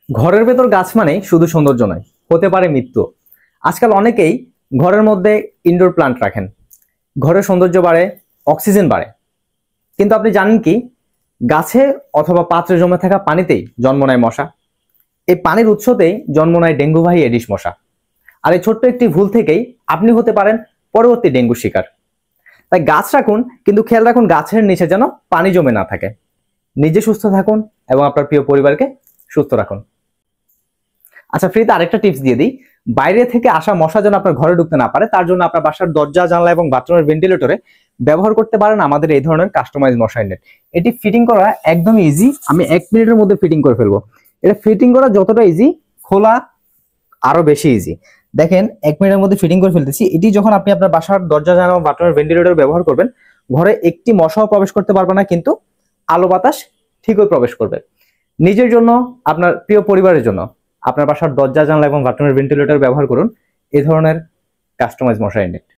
ঘরের ভেতর গাছ মানে শুধু সৌন্দর্য নয়, হতে পারে মৃত্যু। আজকাল অনেকেই ঘরের মধ্যে ইনডোর প্লান্ট রাখেন। ঘরের সৌন্দর্য বাড়ে, অক্সিজেন বাড়ে। কিন্তু আপনি জানেন কি, গাছে অথবা পাত্রে জমে থাকা পানিতেই জন্ম নেয় মশা। এই পানির উৎসতেই জন্ম নেয় ডেঙ্গুবাহী এডিস মশা। আর এই ছোট্ট একটি ভুল থেকেই আপনি হতে পারেন পরবর্তী ডেঙ্গু শিকার। তাই গাছ রাখুন, কিন্তু খেয়াল রাখুন গাছের নিচে যেন পানি জমে না থাকে। নিজে সুস্থ থাকুন এবং আপনার প্রিয় পরিবারকে সুস্থ রাখুন। আচ্ছা, ফ্রিতে আরেকটা টিপস দিয়ে দিই। বাইরে থেকে আসা মশা যেন আপনার ঘরে ঢুকতে না পারে, তার জন্য আপনার বাসার দরজা, জানলা এবং বাথরুমের ভেন্টিলেটরে ব্যবহার করতে পারেন আমাদের এই ধরনের কাস্টমাইজ মশারি নেট। এটি ফিটিং করা একদমই ইজি। আমি 1 মিনিটের মধ্যে ফিটিং করে ফেলবো। এটা ফিটিং করা যতটা ইজি, খোলা আরো বেশি ইজি। দেখেন, 1 মিনিটের মধ্যে ফিটিং করে ফেলতেছি। এটি যখন আপনি আপনার বাসার দরজা, জানলা এবং বাথরুমের ভেন্টিলেটর ব্যবহার করবেন, ঘরে একটি মশাও প্রবেশ করতে পারবে না, কিন্তু আলো বাতাস ঠিকই প্রবেশ করবে। নিজের জন্য, আপনার প্রিয় পরিবারের জন্য আপনার বাসার দরজা, জানলা এবং বাথরুমের ভেন্টিলেটর ব্যবহার করুন এই ধরনের কাস্টমাইজ মশারি নেট।